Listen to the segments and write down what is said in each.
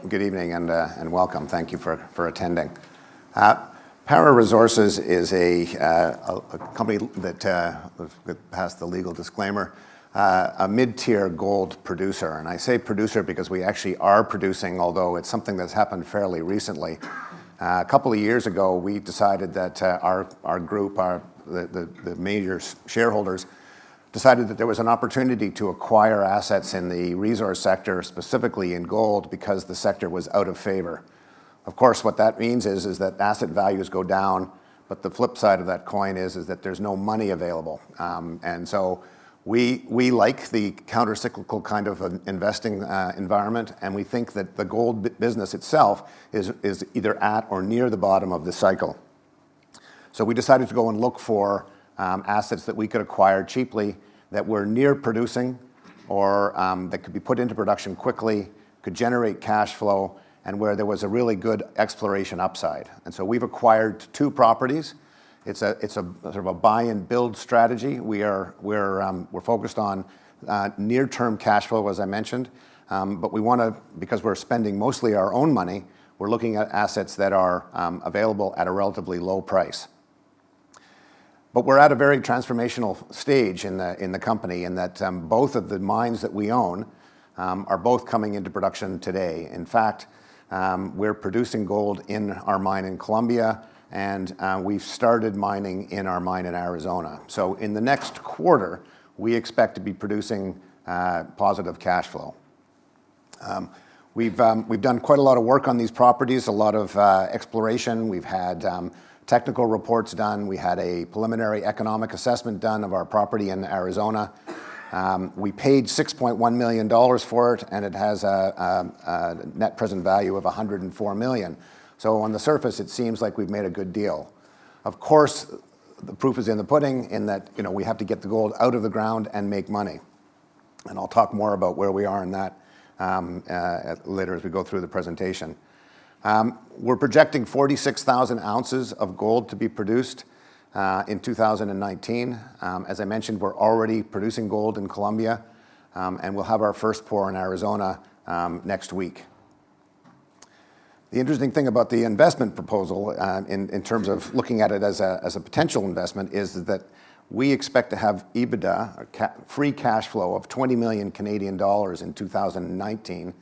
good evening and welcome. Thank you for attending. Para Resources is a company that passed the legal disclaimer, a mid-tier gold producer. And I say producer because we actually are producing, although it's something that's happened fairly recently. A couple of years ago, we decided that our group, the major shareholders, decided that there was an opportunity to acquire assets in the resource sector, specifically in gold, because the sector was out of favor. Of course, what that means is that asset values go down, but the flip side of that coin is that there's no money available. And so we like the counter-cyclical kind of investing environment, and we think that the gold business itself is either at or near the bottom of the cycle. So we decided to go and look for assets that we could acquire cheaply, that were near producing, or that could be put into production quickly, could generate cash flow, and where there was a really good exploration upside. And so we've acquired 2 properties. It's a sort of a buy and build strategy. We're focused on near-term cash flow, as I mentioned, but we want to, because we're spending mostly our own money, we're looking at assets that are available at a relatively low price. But we're at a very transformational stage in the company, in that both of the mines that we own are both coming into production today. In fact, we're producing gold in our mine in Colombia, and we've started mining in our mine in Arizona. So in the next quarter, we expect to be producing positive cash flow. We've done quite a lot of work on these properties, a lot of exploration. We've had technical reports done. We had a preliminary economic assessment done of our property in Arizona. We paid $6.1 million for it, and it has a net present value of $104 million. So on the surface, it seems like we've made a good deal. Of course, the proof is in the pudding, in that we have to get the gold out of the ground and make money. And I'll talk more about where we are in that later as we go through the presentation. We're projecting 46,000 ounces of gold to be produced in 2019. As I mentioned, we're already producing gold in Colombia, and we'll have our first pour in Arizona next week. The interesting thing about the investment proposal, in terms of looking at it as a potential investment, is that we expect to have EBITDA, or free cash flow, of 20 million Canadian dollars in 2019,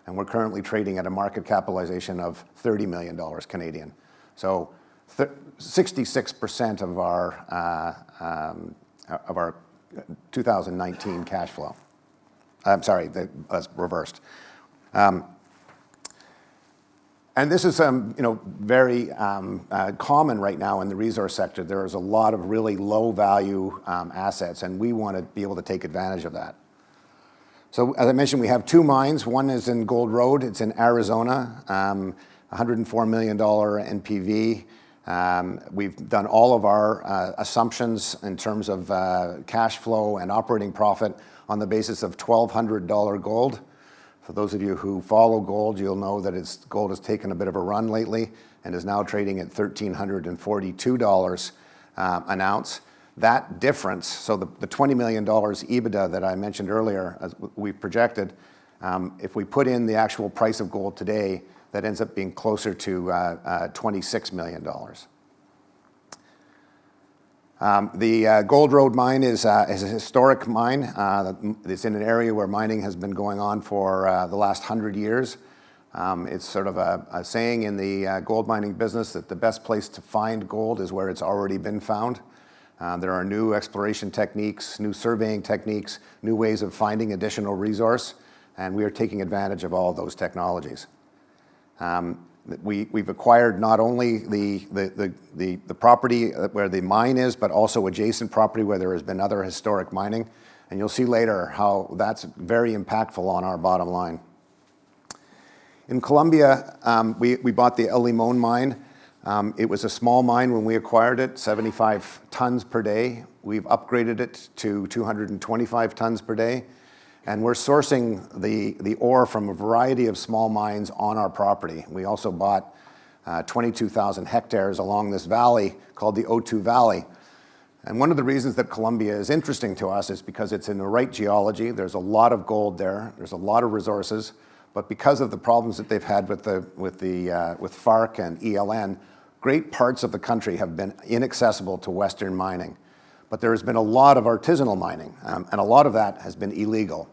and we're currently trading at a market capitalization of 30 million dollars Canadian. So 66% of our 2019 cash flow. I'm sorry, that's reversed. And this is very common right now in the resource sector. There is a lot of really low value assets, and we want to be able to take advantage of that. So as I mentioned, we have 2 mines. One is in Gold Road. It's in Arizona, $104 million NPV. We've done all of our assumptions in terms of cash flow and operating profit on the basis of $1,200 gold. For those of you who follow gold, you'll know that gold has taken a bit of a run lately and is now trading at $1,342 an ounce. That difference, so the $20 million EBITDA that I mentioned earlier, as we projected, if we put in the actual price of gold today, that ends up being closer to $26 million. The Gold Road mine is a historic mine. It's in an area where mining has been going on for the last 100 years. It's sort of a saying in the gold mining business that the best place to find gold is where it's already been found. There are new exploration techniques, new surveying techniques, new ways of finding additional resource, and we are taking advantage of all of those technologies. We've acquired not only the property where the mine is, but also adjacent property where there has been other historic mining, and you'll see later how that's very impactful on our bottom line. In Colombia, we bought the El Limon mine. It was a small mine when we acquired it, 75 tons per day. We've upgraded it to 225 tons per day, and we're sourcing the ore from a variety of small mines on our property. We also bought 22,000 hectares along this valley called the O2 Valley. And one of the reasons that Colombia is interesting to us is because it's in the right geology. There's a lot of gold there. There's a lot of resources, but because of the problems that they've had with FARC and ELN, great parts of the country have been inaccessible to Western mining. But there has been a lot of artisanal mining, and a lot of that has been illegal.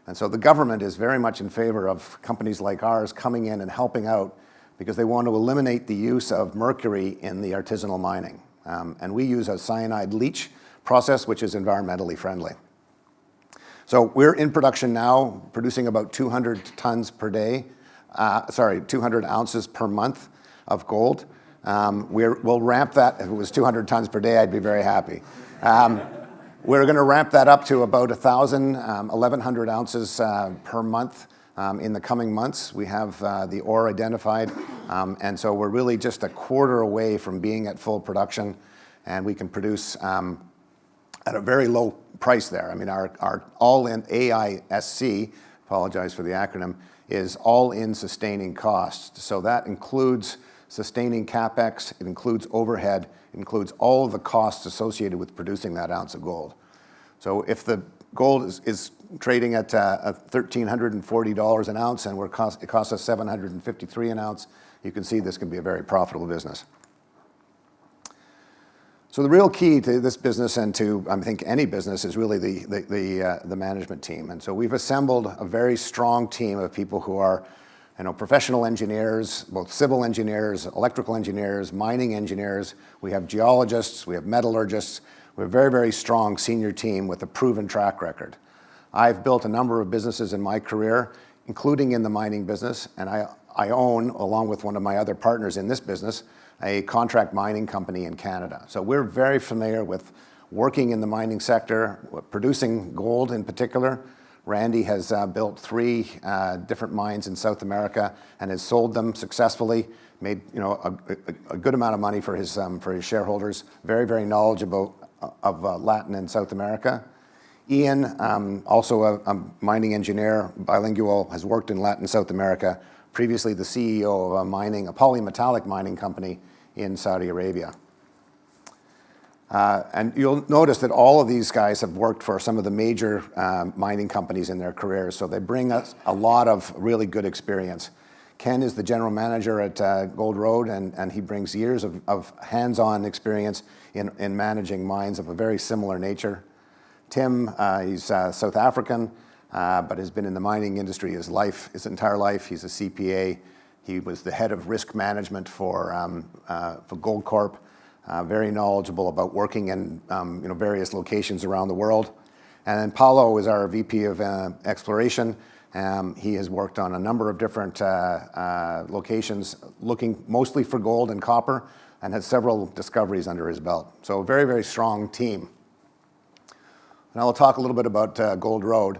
And so the government is very much in favor of companies like ours coming in and helping out because they want to eliminate the use of mercury in the artisanal mining. And we use a cyanide leach process, which is environmentally friendly. So we're in production now, producing about 200 tons per day, 200 ounces per month of gold. We'll ramp that. If it was 200 tons per day, I'd be very happy. We're going to ramp that up to about 1,000, 1,100 ounces per month in the coming months. We have the ore identified, and so we're really just a quarter away from being at full production, and we can produce at a very low price there. I mean, our all-in AISC, apologize for the acronym, is all-in sustaining costs. So that includes sustaining CapEx, it includes overhead, it includes all of the costs associated with producing that ounce of gold. So if the gold is trading at $1,340 an ounce and it costs us $753 an ounce, you can see this can be a very profitable business. So the real key to this business and to, I think, any business is really the management team. And so we've assembled a very strong team of people who are professional engineers, both civil engineers, electrical engineers, mining engineers. We have geologists, we have metallurgists. We have a very, very strong senior team with a proven track record. I've built a number of businesses in my career, including in the mining business, and I own, along with one of my other partners in this business, a contract mining company in Canada. So we're very familiar with working in the mining sector, producing gold in particular. Randy has built 3 different mines in South America and has sold them successfully, made a good amount of money for his shareholders. Very, very knowledgeable of Latin and South America. Ian, also a mining engineer, bilingual, has worked in Latin and South America. Previously the CEO of a polymetallic mining company in Saudi Arabia. And you'll notice that all of these guys have worked for some of the major mining companies in their careers, so they bring us a lot of really good experience. Ken is the general manager at Gold Road, and he brings years of hands-on experience in managing mines of a very similar nature. Tim, he's South African, but has been in the mining industry his entire life. He's a CPA. He was the head of risk management for Goldcorp. Very knowledgeable about working in various locations around the world. And then Paulo is our VP of exploration. He has worked on a number of different locations, looking mostly for gold and copper, and has several discoveries under his belt. So a very, very strong team. And I'll talk a little bit about Gold Road.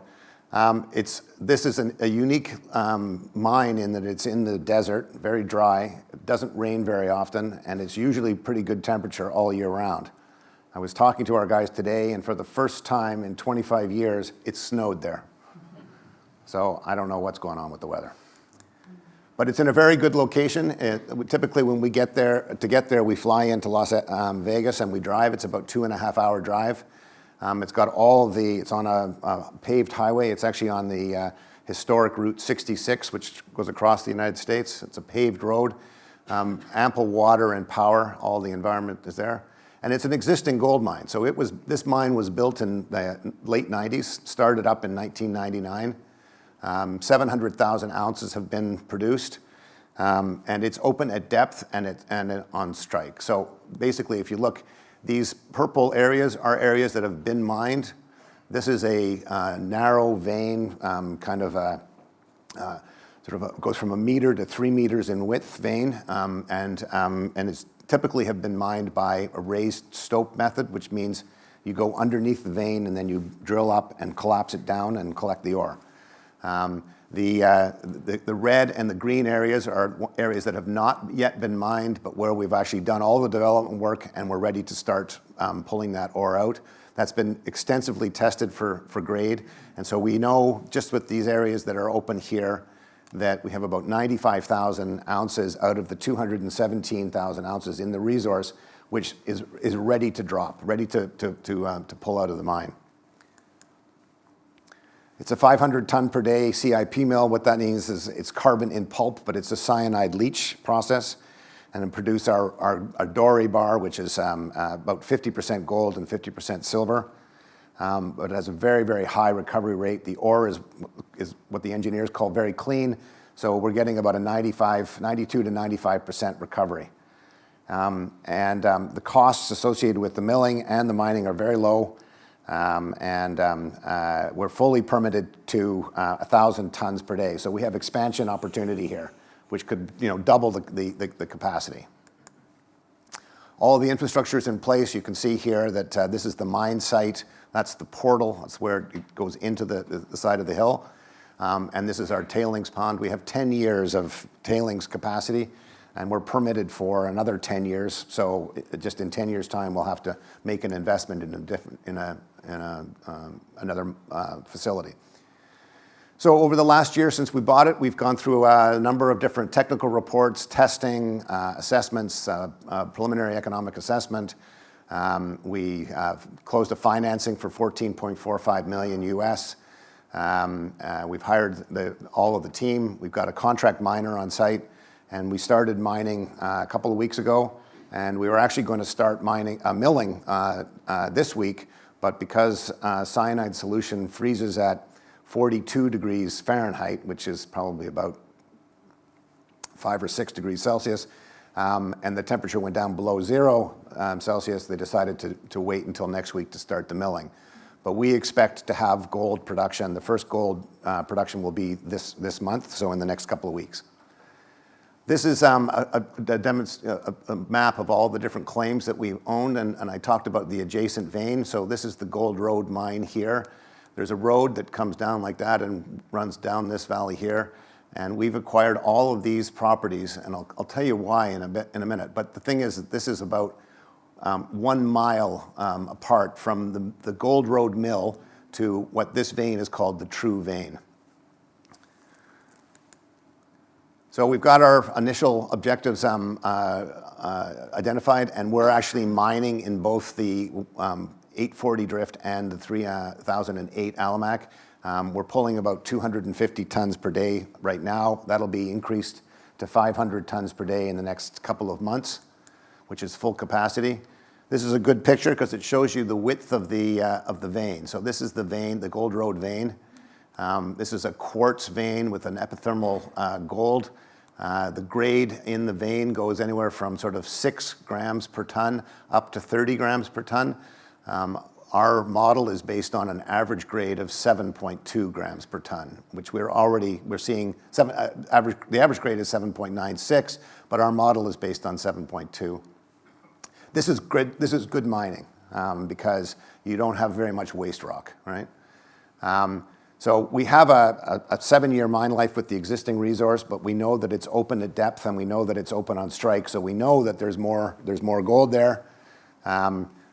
This is a unique mine in that it's in the desert, very dry. It doesn't rain very often, and it's usually pretty good temperature all year round. I was talking to our guys today, and for the first time in 25 years, it snowed there. So I don't know what's going on with the weather. But it's in a very good location. Typically when we get there, we fly into Las Vegas and we drive. It's about 2.5-hour drive. It's on a paved highway. It's actually on the historic Route 66, which goes across the United States. It's a paved road, ample water and power. All the environment is there. And it's an existing gold mine. So this mine was built in the late 90s, started up in 1999. 700,000 ounces have been produced. And it's open at depth and on strike. So basically, if you look, these purple areas are areas that have been mined. This is a narrow vein, goes from 1 meter to 3 meters in width vein, and it's typically have been mined by a raised stope method, which means you go underneath the vein and then you drill up and collapse it down and collect the ore. The red and the green areas are areas that have not yet been mined, but where we've actually done all the development work and we're ready to start pulling that ore out. That's been extensively tested for grade, and so we know just with these areas that are open here that we have about 95,000 ounces out of the 217,000 ounces in the resource, which is ready to drop, ready to pull out of the mine. It's a 500 ton per day CIP mill. What that means is it's carbon in pulp, but it's a cyanide leach process. And then produce our Dory bar, which is about 50% gold and 50% silver. But it has a very, very high recovery rate. The ore is what the engineers call very clean. So we're getting about a 92 to 95% recovery. The costs associated with the milling and the mining are very low. We're fully permitted to 1,000 tons per day. So we have expansion opportunity here, which could double the capacity. All of the infrastructure is in place. You can see here that this is the mine site. That's the portal. That's where it goes into the side of the hill. And this is our tailings pond. We have 10 years of tailings capacity, and we're permitted for another 10 years. So just in 10 years' time, we'll have to make an investment in another facility. So over the last year since we bought it, we've gone through a number of different technical reports, testing, assessments, preliminary economic assessment. We closed a financing for $14.45 million US. We've hired all of the team. We've got a contract miner on site, and we started mining a couple of weeks ago. And we were actually going to start milling this week, but because cyanide solution freezes at 42 degrees Fahrenheit, which is probably about 5 or 6 degrees Celsius, and the temperature went down below 0 Celsius, they decided to wait until next week to start the milling. But we expect to have gold production. The first gold production will be this month, so in the next couple of weeks. This is a map of all the different claims that we owned, and I talked about the adjacent vein. So this is the Gold Road mine here. There's a road that comes down like that and runs down this valley here. And we've acquired all of these properties, and I'll tell you why in a minute. But the thing is that this is about 1 mile apart from the Gold Road mill to what this vein is called the True Vein. So we've got our initial objectives identified, and we're actually mining in both the 840 drift and the 3008 Alimac. We're pulling about 250 tons per day right now. That'll be increased to 500 tons per day in the next couple of months, which is full capacity. This is a good picture because it shows you the width of the vein. So this is the vein, the Gold Road vein. This is a quartz vein with an epithermal gold. The grade in the vein goes anywhere from sort of 6 grams per ton up to 30 grams per ton. Our model is based on an average grade of 7.2 grams per ton, which we're seeing. The average grade is 7.96, but our model is based on 7.2. This is good mining because you don't have very much waste rock, right? So we have a 7-year mine life with the existing resource, but we know that it's open at depth, and we know that it's open on strike. So we know that there's more gold there.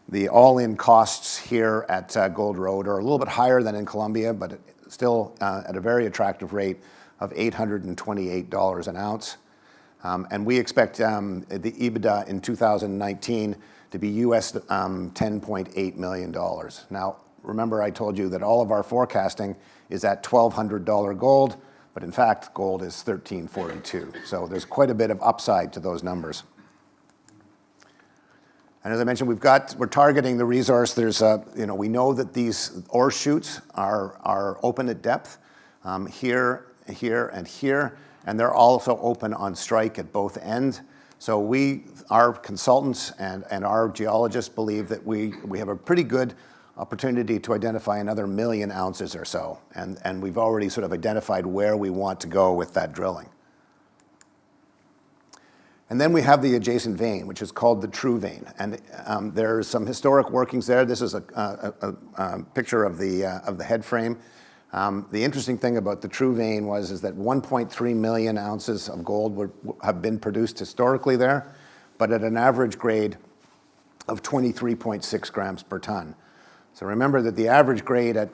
The all-in costs here at Gold Road are a little bit higher than in Colombia, but still at a very attractive rate of $828 an ounce. And we expect the EBITDA in 2019 to be US $10.8 million. Now, remember I told you that all of our forecasting is at $1,200 gold, but in fact, gold is $1,342. So there's quite a bit of upside to those numbers. And as I mentioned, we're targeting the resource. We know that these ore chutes are open at depth, here, and here, and they're also open on strike at both ends. So our consultants and our geologists believe that we have a pretty good opportunity to identify another 1 million ounces or so, and we've already sort of identified where we want to go with that drilling. And then we have the adjacent vein, which is called the True Vein. And there's some historic workings there. This is a picture of the head frame. The interesting thing about the True Vein is that 1.3 million ounces of gold have been produced historically there, but at an average grade of 23.6 grams per ton. So remember that the average grade at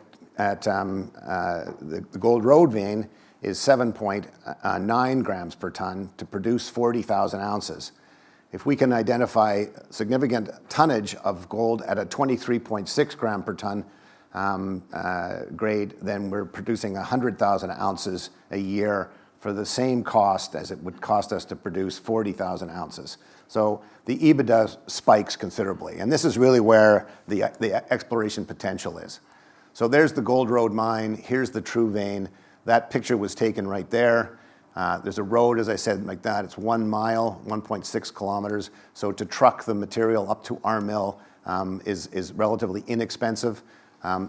the Gold Road vein is 7.9 grams per ton to produce 40,000 ounces. If we can identify significant tonnage of gold at a 23.6 gram per ton grade, then we're producing 100,000 ounces a year for the same cost as it would cost us to produce 40,000 ounces. So the EBITDA spikes considerably, and this is really where the exploration potential is. So there's the Gold Road mine, here's the true vein. That picture was taken right there. There's a road, as I said, like that. It's 1 mile, 1.6 kilometers. So to truck the material up to our mill is relatively inexpensive.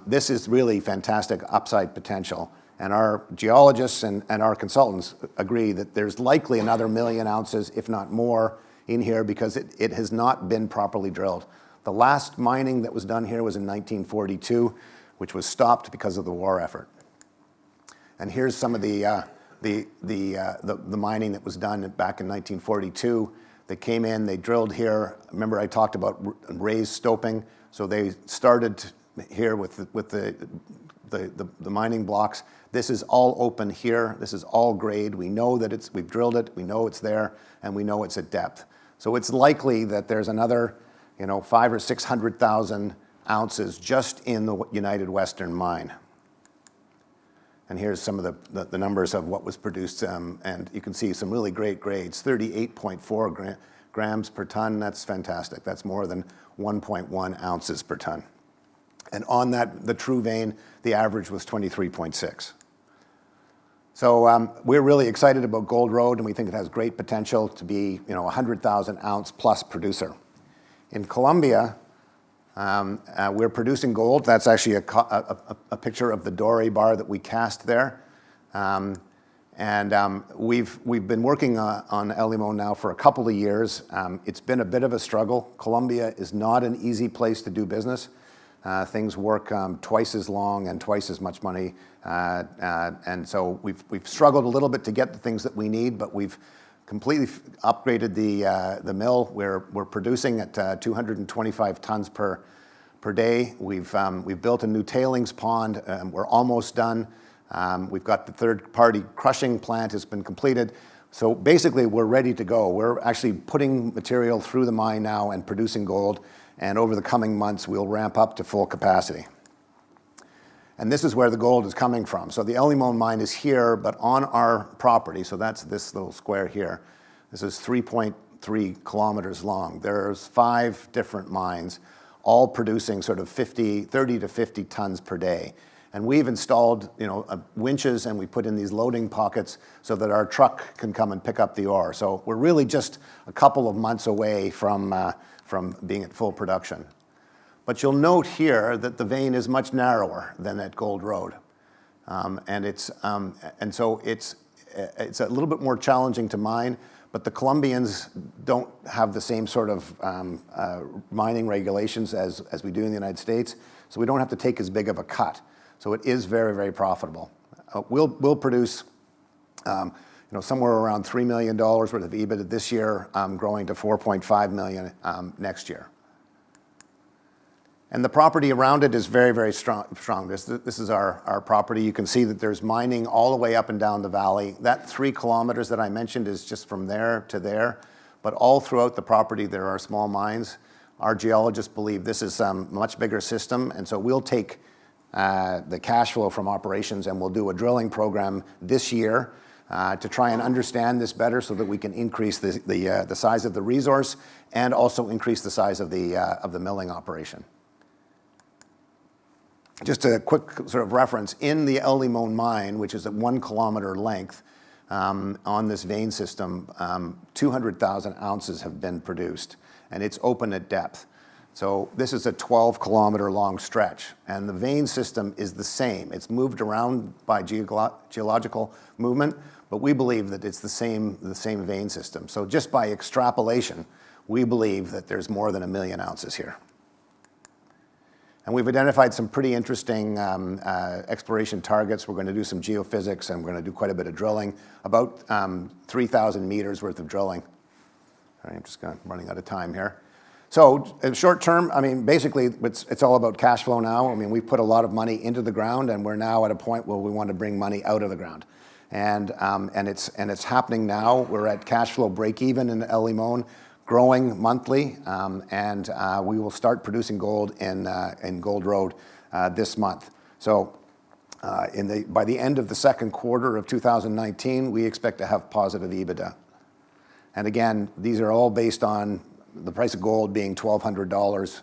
This is really fantastic upside potential. And our geologists and our consultants agree that there's likely another 1 million ounces, if not more, in here because it has not been properly drilled. The last mining that was done here was in 1942, which was stopped because of the war effort. And here's some of the mining that was done back in 1942. They came in, they drilled here. Remember I talked about raised stoping. So they started here with the mining blocks. This is all open here. This is all grade. We know that we've drilled it, we know it's there, and we know it's at depth. So it's likely that there's another, 500,000 or 600,000 ounces just in the United Western Mine. And here's some of the numbers of what was produced, and you can see some really great grades, 38.4 grams per ton. That's fantastic. That's more than 1.1 ounces per ton. And on that, the true vein, the average was 23.6. So we're really excited about Gold Road, and we think it has great potential to be, 100,000 ounce plus producer. In Colombia, we're producing gold. That's actually a picture of the doré bar that we cast there. We've been working on El Limón now for a couple of years. It's been a bit of a struggle. Colombia is not an easy place to do business. Things work twice as long and twice as much money. And so we've struggled a little bit to get the things that we need, but we've completely upgraded the mill. We're producing at 225 tons per day. We've built a new tailings pond. We're almost done. We've got the third-party crushing plant has been completed. So basically, we're ready to go. We're actually putting material through the mine now and producing gold. And over the coming months, we'll ramp up to full capacity. And this is where the gold is coming from. So the El Limón mine is here, but on our property, so that's this little square here. This is 3.3 kilometers long. There's 5 different mines, all producing sort of 30 to 50 tons per day. And we've installed, winches, and we put in these loading pockets so that our truck can come and pick up the ore. So we're really just a couple of months away from being at full production. But you'll note here that the vein is much narrower than at Gold Road. And so it's a little bit more challenging to mine, but the Colombians don't have the same sort of mining regulations as we do in the United States, so we don't have to take as big of a cut. So it is very, very profitable. We'll produce somewhere around $3 million worth of EBITDA this year, growing to $4.5 million next year. And the property around it is very, very strong. This is our property. You can see that there's mining all the way up and down the valley. That 3 kilometers that I mentioned is just from there to there, but all throughout the property there are small mines. Our geologists believe this is a much bigger system, and so we'll take the cash flow from operations and we'll do a drilling program this year to try and understand this better so that we can increase the size of the resource and also increase the size of the milling operation. Just a quick sort of reference, in the El Limón mine, which is at 1 kilometer length on this vein system, 200,000 ounces have been produced, and it's open at depth. So this is a 12-kilometer long stretch, and the vein system is the same. It's moved around by geological movement, but we believe that it's the same vein system. So just by extrapolation, we believe that there's more than 1 million ounces here. And we've identified some pretty interesting exploration targets. We're going to do some geophysics, and we're going to do quite a bit of drilling, about 3,000 meters worth of drilling. All right, I'm just running out of time here. So in short term, basically it's all about cash flow now. We've put a lot of money into the ground, and we're now at a point where we want to bring money out of the ground. And it's happening now. We're at cash flow break even in El Limón, growing monthly, and we will start producing gold in Gold Road this month. So by the end of the second quarter of 2019, we expect to have positive EBITDA. And again, these are all based on the price of gold being $1,200.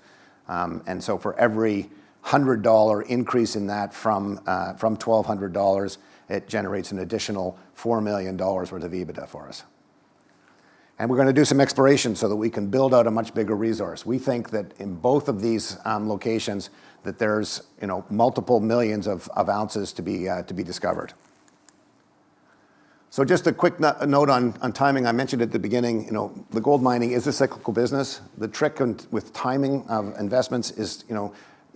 And so for every $100 increase in that from $1,200, it generates an additional $4 million worth of EBITDA for us. And we're going to do some exploration so that we can build out a much bigger resource. We think that in both of these locations that there's multiple millions of ounces to be discovered. So just a quick note on timing. I mentioned at the beginning, the gold mining is a cyclical business. The trick with timing of investments is,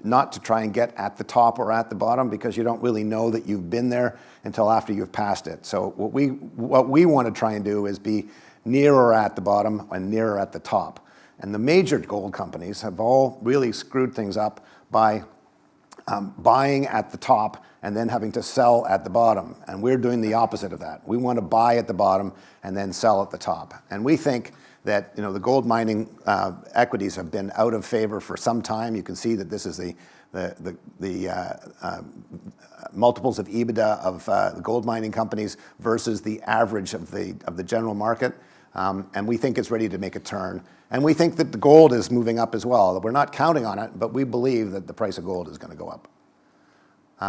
not to try and get at the top or at the bottom, because you don't really know that you've been there until after you've passed it. So what we want to try and do is be nearer at the bottom and nearer at the top. And the major gold companies have all really screwed things up by buying at the top and then having to sell at the bottom. And we're doing the opposite of that. We want to buy at the bottom and then sell at the top. And we think that the gold mining equities have been out of favor for some time. You can see that this is the multiples of EBITDA of the gold mining companies versus the average of the general market. And we think it's ready to make a turn. And we think that the gold is moving up as well. We're not counting on it, but we believe that the price of gold is going to go up.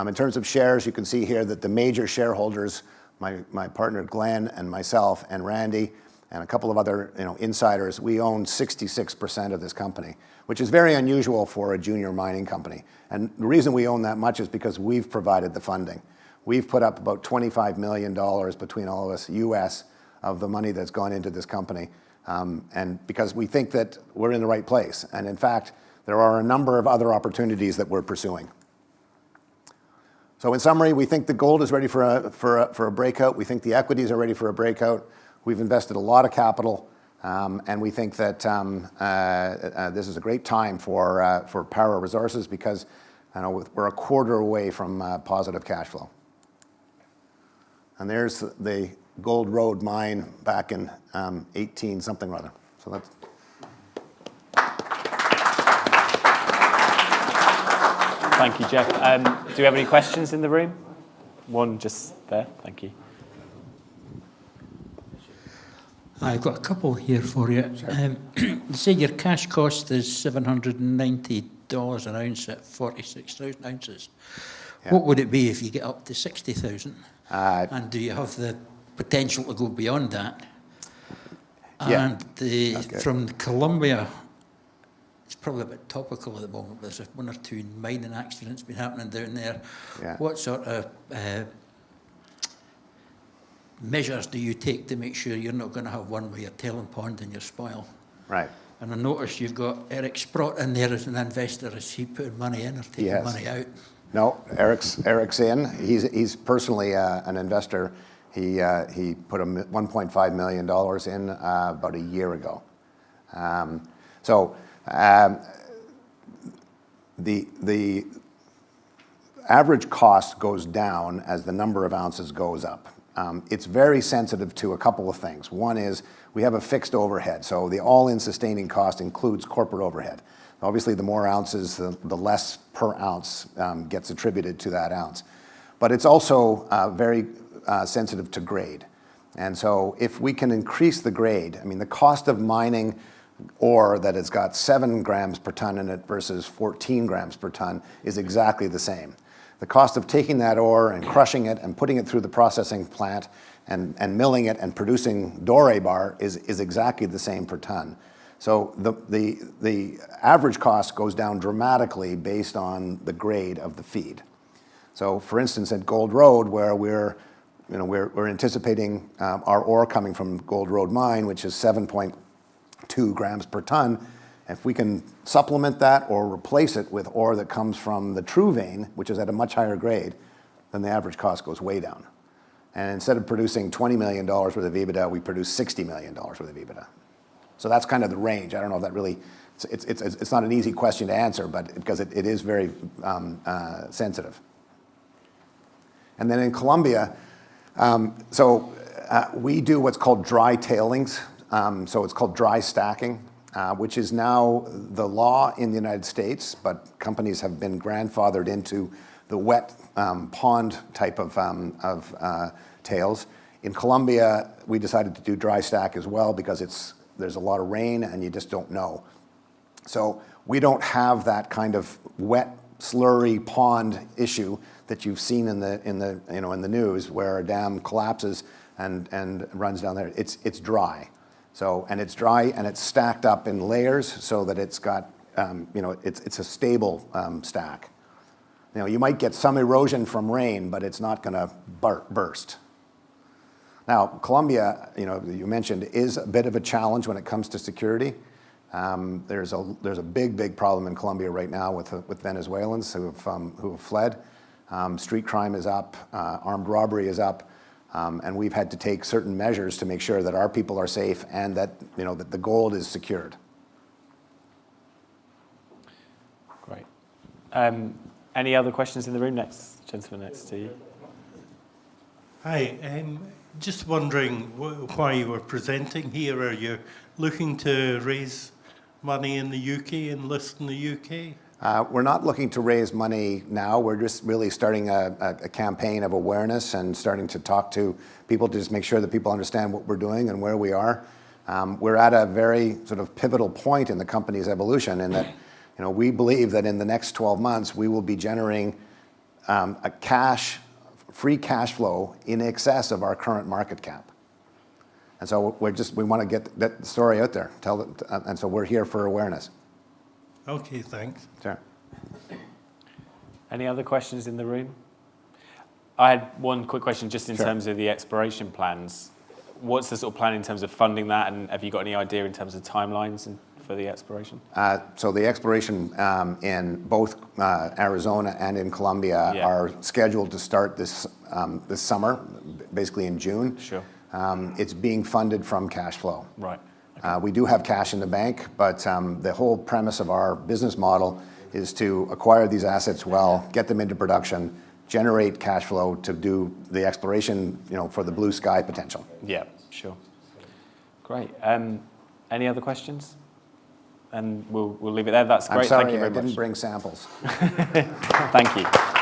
In terms of shares, you can see here that the major shareholders, my partner Glenn and myself and Randy and a couple of other insiders, we own 66% of this company, which is very unusual for a junior mining company. And the reason we own that much is because we've provided the funding. We've put up about $25 million between all of us, US, of the money that's gone into this company. And because we think that we're in the right place. And in fact, there are a number of other opportunities that we're pursuing. So in summary, we think the gold is ready for a breakout. We think the equities are ready for a breakout. We've invested a lot of capital, and we think that this is a great time for Para Resources, because we're a quarter away from positive cash flow. And there's the Gold Road mine back in 18 something or other. So that's. Thank you, Geoff. Do we have any questions in the room? One just there. Thank you. I've got a couple here for you. Sure. You say your cash cost is $790 an ounce at 46,000 ounces. Yeah. What would it be if you get up to 60,000? And do you have the potential to go beyond that? Yeah. And from Colombia, it's probably a bit topical at the moment. There's one or two mining accidents been happening down there. Yeah. What sort of measures do you take to make sure you're not going to have one where you're tailing pond in your spoil? Right. And I noticed you've got Eric Sprott in there as an investor. Is he putting money in or taking money out? No, Eric's in. He's personally an investor. He put $1.5 million in about a year ago. The average cost goes down as the number of ounces goes up. It's very sensitive to a couple of things. One is we have a fixed overhead, so the all-in sustaining cost includes corporate overhead. Obviously, the more ounces, the less per ounce gets attributed to that ounce. But it's also very sensitive to grade. And so if we can increase the grade, the cost of mining ore that has got 7 grams per ton in it versus 14 grams per ton is exactly the same. The cost of taking that ore and crushing it and putting it through the processing plant and milling it and producing doré bar is exactly the same per ton. So the average cost goes down dramatically based on the grade of the feed. So for instance, at Gold Road, where we're anticipating our ore coming from Gold Road mine, which is 7.2 grams per ton, if we can supplement that or replace it with ore that comes from the true vein, which is at a much higher grade, then the average cost goes way down. And instead of producing $20 million worth of EBITDA, we produce $60 million worth of EBITDA. So that's kind of the range. I don't know if that really, it's not an easy question to answer, but because it is very sensitive. And then in Colombia, we do what's called dry tailings. So it's called dry stacking. which is now the law in the United States, but companies have been grandfathered into the wet pond type of tails. In Colombia, we decided to do dry stack as well because there's a lot of rain and you just don't know. So we don't have that kind of wet, slurry pond issue that you've seen in the news where a dam collapses and runs down there. It's dry. So, and it's dry and it's stacked up in layers so that it's got, it's a stable stack. You might get some erosion from rain, but it's not going to burst. Now, Colombia, you mentioned, is a bit of a challenge when it comes to security. There's a big problem in Colombia right now with Venezuelans who have fled. Street crime is up, armed robbery is up, and we've had to take certain measures to make sure that our people are safe and that that the gold is secured. Great. Any other questions in the room? Next gentleman next to you. Hi, just wondering why you were presenting here. Are you looking to raise money in the UK and list in the UK? We're not looking to raise money now. We're just really starting a campaign of awareness and starting to talk to people to just make sure that people understand what we're doing and where we are. We're at a very sort of pivotal point in the company's evolution in that we believe that in the next 12 months we will be generating free cash flow in excess of our current market cap. And so we want to get that story out there, and so we're here for awareness. Okay, thanks. Sure. Any other questions in the room? I had one quick question just in terms of the exploration plans. What's the sort of plan in terms of funding that, and have you got any idea in terms of timelines for the exploration? So the exploration in both Arizona and in Colombia are scheduled to start this summer, basically in June. Sure. It's being funded from cash flow. Right. We do have cash in the bank, but the whole premise of our business model is to acquire these assets well, get them into production, generate cash flow to do the exploration, for the blue sky potential. Yeah, sure. Great. Any other questions? And we'll leave it there. That's great. I'm sorry, Thank you very much. I didn't bring samples. Thank you.